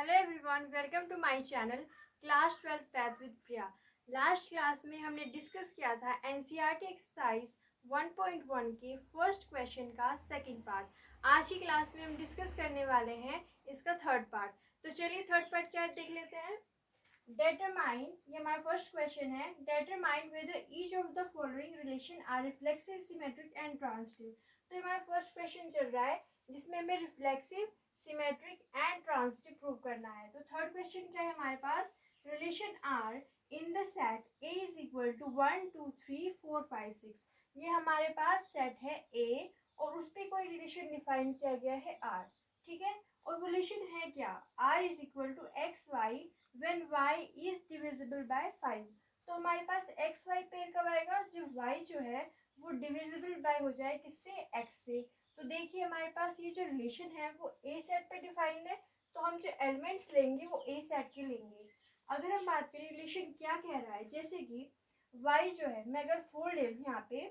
Hello everyone, welcome to my channel class 12 math with Priya. Last class में हमने discuss किया था एनसीईआरटी एक्सरसाइज 1.1 के फर्स्ट क्वेश्चन का सेकंड पार्ट। आज की क्लास में हम डिस्कस करने वाले हैं इसका थर्ड पार्ट। तो चलिए थर्ड पार्ट क्या है देख लेते हैं। डेटरमाइन, ये हमारा फर्स्ट क्वेश्चन है। Determine whether each of the following relation are reflexive, symmetric and transitive. तो ये हमारा फर्स्ट क्वेश्चन चल रहा है जिसमें हमें reflexive, symmetric and transitive prove करना है। तो थर्ड क्वेश्चन क्या है हमारे पास, relation R in the set A is equal to 1 2 3 4 5 6। ये हमारे पास सेट है ए और उस पर कोई रिलेशन डिफाइन किया गया है आर, ठीक है। और वो रिलेशन है क्या, R is equal to x y when y is divisible by 5। तो हमारे पास एक्स वाई पेयर कब आएगा, जब y जो है वो डिविजिबल बाय हो जाए किससे, x से। तो देखिए हमारे पास ये जो रिलेशन है वो ए सेट पे डिफाइंड है, तो हम जो एलिमेंट्स लेंगे वो ए सेट के लेंगे। अगर हम बात करें रिलेशन क्या कह रहा है, जैसे कि y जो है मैं अगर 4 ले लूँ यहाँ पे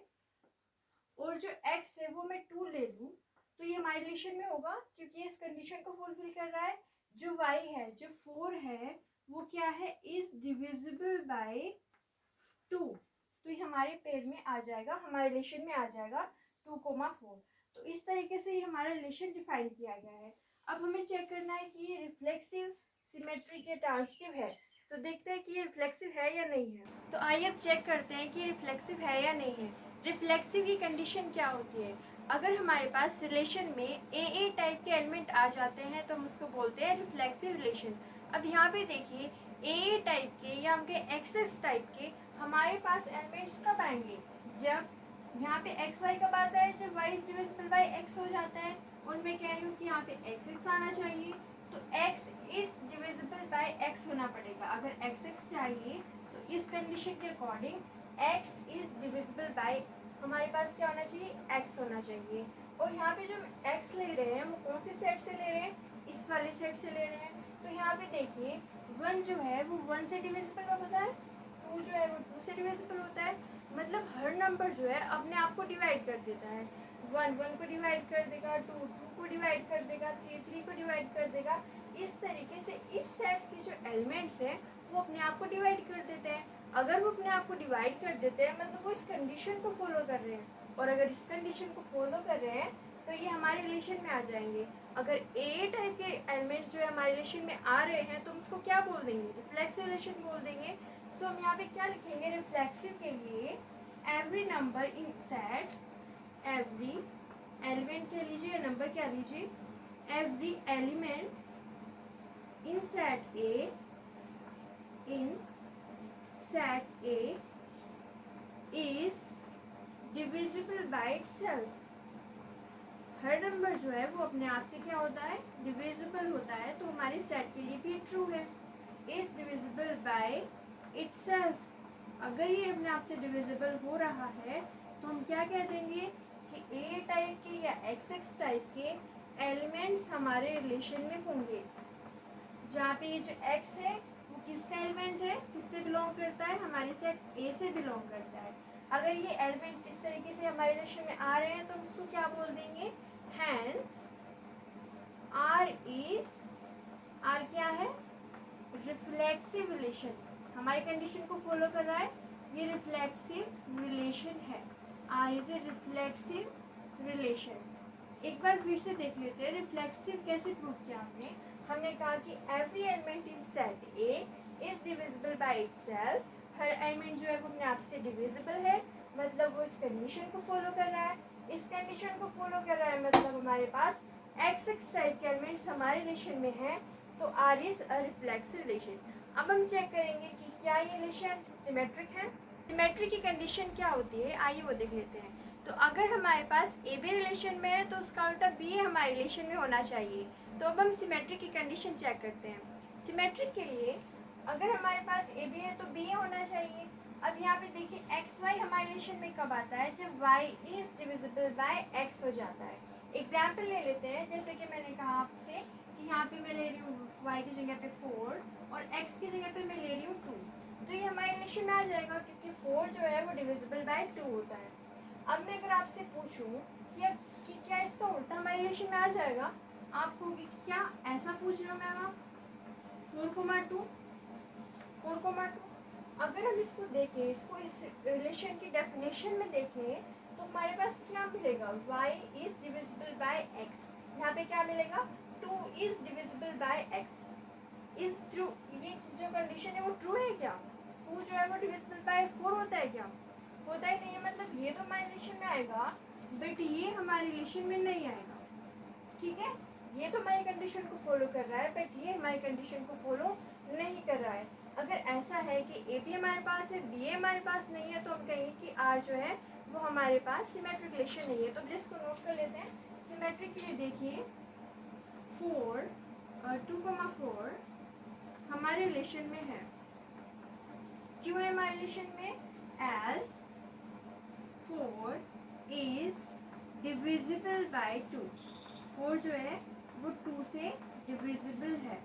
और जो x है वो मैं 2 ले लूँ, तो ये हमारे रिलेशन में होगा क्योंकि इस कंडीशन को फुलफिल कर रहा है। जो y है, जो 4 है, वो क्या है, इज डिविजिबल बाय 2। तो ये हमारे पेयर में आ जाएगा, हमारे रिलेशन में आ जाएगा 2,4। तो इस तरीके से ये हमारा रिलेशन डिफाइन किया गया है। अब हमें चेक करना है कि ये रिफ्लेक्सिव, सिमेट्रिक या ट्रांजिटिव है। तो देखते हैं कि ये रिफ्लेक्सिव है या नहीं है। तो आइए अब चेक करते हैं कि रिफ्लेक्सिव है या नहीं है। रिफ्लेक्सिव की कंडीशन क्या होती है, अगर हमारे पास रिलेशन में ए टाइप के एलिमेंट आ जाते हैं तो हम उसको बोलते हैं रिफ्लेक्सिव रिलेशन। अब यहाँ पे देखिए ए टाइप के या हमके एक्सेस टाइप के हमारे पास एलिमेंट्स कब आएंगे, जब यहाँ पे एक्स वाई कब आता है, जब y is divisible by x हो जाता है। और मैं कह रही हूँ कि यहाँ पे एक्स एक्स आना चाहिए, तो x is divisible by x होना पड़ेगा। अगर एक्स एक्स चाहिए तो इस कंडीशन के according x is divisible bye हमारे पास क्या होना चाहिए, एक्स होना चाहिए। और यहाँ पे जो एक्स ले रहे हैं वो कौन से सेट से ले रहे हैं, इस वाले सेट से ले रहे हैं। तो यहाँ पे देखिए 1 जो है वो 1 से डिविजिबल होता है, 2 जो है वो 2 से डिविजिबल होता है। मतलब हर नंबर जो है अपने आप को डिवाइड कर देता है। 1 को डिवाइड कर देगा, 2 को डिवाइड कर देगा, 3 को डिवाइड कर देगा। इस तरीके से इस सेट के जो एलिमेंट्स हैं वो अपने आप को डिवाइड कर देते हैं। अगर वो अपने आप को डिवाइड कर देते हैं मतलब वो इस कंडीशन को फॉलो कर रहे हैं, और अगर इस कंडीशन को फॉलो कर रहे हैं तो ये हमारे रिलेशन में आ जाएंगे। अगर ए टाइप के एलिमेंट्स जो है हमारे रिलेशन में आ रहे हैं तो हम उसको क्या बोल देंगे, रिफ्लेक्सिव रिलेशन बोल देंगे। सो हम यहाँ पे क्या लिखेंगे रिफ्लेक्सिव के लिए, every number in set, every element कह लीजिए या नंबर क्या लीजिए, every element in set A, in set A is divisible by itself. Her number जो है वो अपने आप से क्या होता है, डिविजिबल होता है। तो हमारे सेट के लिए भी ट्रू है, इज डिविजिबल बाय इटसेल्फ। अगर ये अपने आप से डिविजिबल हो रहा है तो हम क्या कह देंगे कि ए टाइप के या एक्स एक्स टाइप के एलिमेंट्स हमारे रिलेशन में होंगे। जहाँ पे ये जो एक्स है वो किसका एलिमेंट है, किससे बिलोंग करता है, हमारे सेट ए से बिलोंग करता है। अगर ये एलिमेंट्स इस तरीके से हमारे रिलेशन में आ रहे हैं तो हम इसको क्या बोल देंगे, हैंस आर इज, आर क्या है, रिफ्लेक्सिव रिलेशन। हमारी कंडीशन को फॉलो कर रहा है, ये रिफ्लेक्सिव रिलेशन है। R is a reflexive relation. एक बार फिर से देख लेते हैं रिफ्लेक्सिव कैसे प्रूव किया हमने। हमने कहा कि every element in set A is divisible by itself. Her element जो है वो अपने आप से डिविजिबल है, मतलब वो इस कंडीशन को फॉलो कर रहा है। इस कंडीशन को फॉलो कर रहा है मतलब हमारे पास एक्स एक्स टाइप के एलिमेंट्स हमारे रिलेशन में हैं, तो R is a reflexive relation. अब हम चेक करेंगे कि क्या ये रिलेशन सिमेट्रिक है। सिमेट्रिक की कंडीशन क्या होती है, आइए वो देख लेते हैं। तो अगर हमारे पास ए बी रिलेशन में है तो उसका उल्टा बी हमारे रिलेशन में होना चाहिए। तो अब हम सिमेट्रिक की कंडीशन चेक करते हैं। सिमेट्रिक के लिए अगर हमारे पास ए बी है तो बी होना चाहिए। अब यहाँ पे देखिए एक्स वाई हमारे रिलेशन में कब आता है, जब y is divisible by x हो जाता है। एग्जाम्पल ले लेते हैं, जैसे कि मैंने कहा आपसे कि यहाँ पे मैं ले रही हूँ y की जगह पे 4 और x की जगह पे मैं ले रही हूँ 2, तो ये हमारे रिलेशन में आ जाएगा क्योंकि 4 जो है वो डिविजिबल बाय 2 होता है। अब मैं अगर आपसे पूछूँ कि क्या इसका उल्टा हमारे रिलेशन में आ जाएगा, आप कहोगे कि क्या ऐसा पूछ रहे हो मैम आप, 4,2 4,2। अगर हम इसको देखें, इसको इस रिलेशन की डेफिनेशन में देखें तो हमारे पास क्या मिलेगा, y is divisible bye x। यहाँ पे क्या मिलेगा, 2 is divisible bye x is true. ये जो कंडीशन है वो ट्रू है क्या, 2 जो है वो डिविजिबल बाय 4 होता है क्या, होता ही नहीं है। मतलब ये तो हमारे रिलेशन में आएगा बट ये हमारे रिलेशन में नहीं आएगा। ठीक है, ये तो हमारी कंडीशन को फॉलो कर रहा है बट ये हमारी कंडीशन को फॉलो नहीं कर रहा है। अगर ऐसा है कि ए भी हमारे पास है, बी हमारे पास नहीं है, तो हम कहेंगे कि आर जो है वो हमारे पास सिमेट्रिक रिलेशन नहीं है। तो जिसको नोट कर लेते हैं। सिमेट्रिक के लिए देखिए 2,4 हमारे रिलेशन में है। क्यों है हमारे रिलेशन में, एज 4 इज डिविजिबल बाय 2। 4 जो है वो 2 से डिविजिबल है,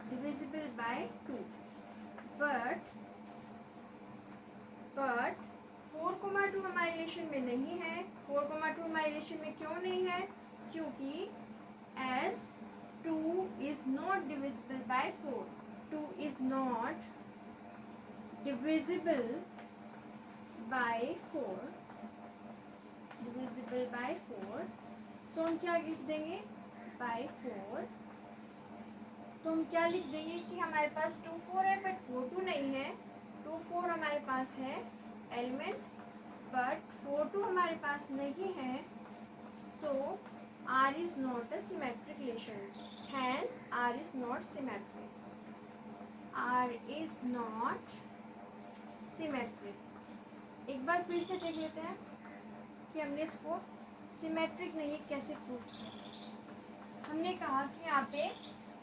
डिविजिबल बाय 2। बट 4,2 हमारे रिलेशन में नहीं है। 4,2 हमारे रिलेशन में क्यों नहीं है, क्योंकि as 2 is not divisible by 4, 2 is not divisible by 4, divisible by 4। So हम क्या लिख देंगे, बाय 4। तो हम क्या लिख देंगे कि हमारे पास 2, 4 है बट 4, 2 नहीं है। 2, 4 हमारे पास है एलिमेंट बट 4, 2 हमारे पास नहीं है। सो R is not a symmetric relation. Hence R is not symmetric. R is not symmetric. एक बार फिर से देख लेते हैं कि हमने इसको सिमेट्रिक नहीं कैसे प्रूव किया। हमने कहा कि यहाँ पे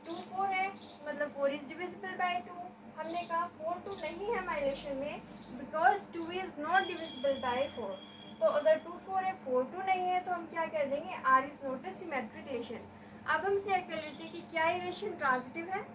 2, 4 है, मतलब 4 इज डिविजिबल बाय 2। हमने कहा 4, 2 नहीं है हमारे रिलेशन में because 2 is not divisible by 4। तो अगर 2, 4 है, 4, 2 नहीं है, तो हम क्या कह देंगे, R is not a symmetric relation. अब हम चेक कर लेते हैं कि क्या ये रिलेशन ट्रांजिटिव है।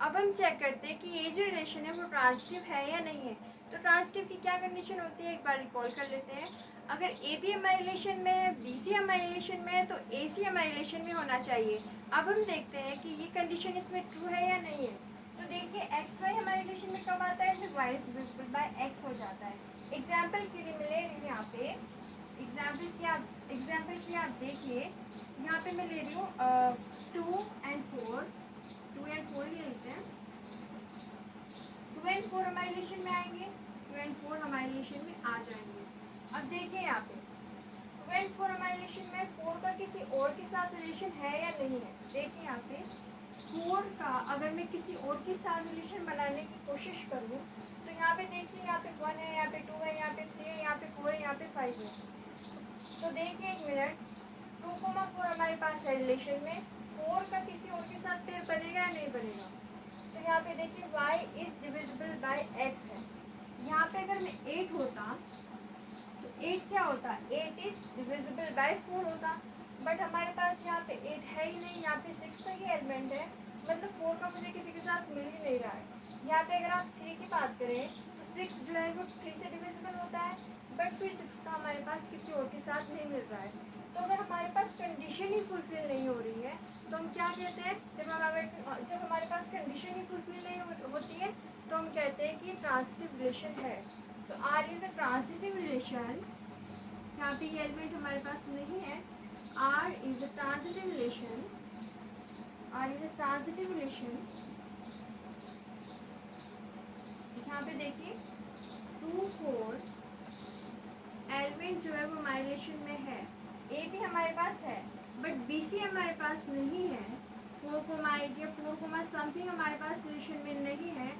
अब हम चेक करते हैं कि ये जो रिलेशन है वो ट्रांजिटिव है या नहीं है। तो ट्रांजिटिव की क्या कंडीशन होती है, एक बार रिकॉल कर लेते हैं। अगर ए बी हमारे रिलेशन में है, बी सी हमारे रिलेशन में है, तो ए सी हमारे रिलेशन में होना चाहिए। अब हम देखते हैं कि ये कंडीशन इसमें ट्रू है या नहीं है। तो देखिए एक्स वाई हमारे रिलेशन में कब आता है, जब y is divisible by x हो जाता है। एग्जाम्पल के लिए मैं ले रही हूँ यहाँ पे, एग्जाम्पल की आप देखिए, यहाँ पे मैं ले रही हूँ 2 and 4 ही लेते हैं। 2 and 4 हमारे रिलेशन में आएंगे, 2 and 4 हमारे रिलेशन में आ जाएंगे। अब देखिए यहाँ पे 2 and 4 हमारे रिलेशन में, 4 का किसी और के साथ रिलेशन है या नहीं है। देखिए यहाँ पे 4 का अगर मैं किसी और के साथ रिलेशन बनाने की कोशिश करूँ तो यहाँ पे देखिए, यहाँ पे 1 है, यहाँ पे 2 है, यहाँ पे 3 है, यहाँ पे 4 है, यहाँ पे 5 है। तो देखिए एक मिनट, 2,4 हमारे पास है रिलेशन में, 4 का किसी और के साथ पेयर बनेगा या नहीं बनेगा। तो यहाँ पे देखिए y is divisible bye x है। यहाँ पे अगर मैं 8 होता तो 8 क्या होता, 8 इज डिविजिबल बाय 4 होता। बट हमारे पास यहाँ पे 8 है ही नहीं, यहाँ पे 6 का ही एलिमेंट है, मतलब 4 का मुझे किसी के साथ मिल ही नहीं रहा है। यहाँ पे अगर आप 3 की बात करें तो 6 जो है वो 3 से डिविजिबल होता है, बट फिर 6 का हमारे पास किसी और के साथ नहीं मिल रहा है। तो अगर हमारे पास कंडीशन ही फुलफिल नहीं हो रही है तो हम क्या कहते हैं, जब हमारे पास कंडीशन ही फुलफिल नहीं होती है तो हम कहते हैं कि ट्रांजिटिव रिलेशन है। So R is a transitive relation. यहाँ पे ये एलिमेंट हमारे पास नहीं है। R is a transitive relation, R is a transitive relation. यहाँ पे देखिए 2, 4 एलिमेंट जो है वो हमारे रिलेशन में है। ए भी हमारे पास है बट बी सी हमारे पास नहीं है। 4,8 या 4, समथिंग हमारे पास रिलेशन में नहीं है।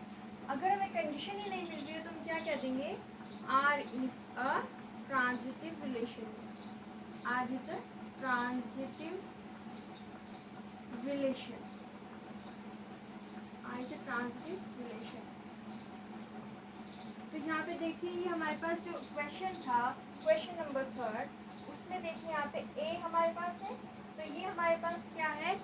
अगर हमें कंडीशन ही नहीं मिल रही है तो हम क्या कह देंगे, R is a transitive relation. R is a transitive relation, R is a transitive relation. तो यहाँ पे देखिए ये हमारे पास जो क्वेश्चन था, क्वेश्चन नंबर 3, उसमें देखिए यहाँ पे ए हमारे पास है, तो ये हमारे पास क्या है,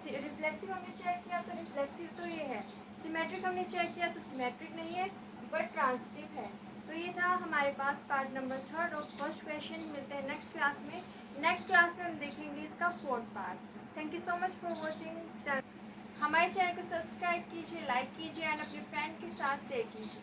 रिफ्लेक्सिव हमने चेक किया तो रिफ्लेक्सिव तो ये है। सिमेट्रिक हमने चेक किया तो सिमेट्रिक नहीं है बट ट्रांजिटिव है। तो ये था हमारे पास पार्ट नंबर 3 और फर्स्ट क्वेश्चन। मिलते हैं नेक्स्ट क्लास में। नेक्स्ट क्लास में हम देखेंगे इसका 4th part. Thank you so much for watching. हमारे चैनल को सब्सक्राइब कीजिए, लाइक कीजिए एंड अपने फ्रेंड के साथ शेयर कीजिए।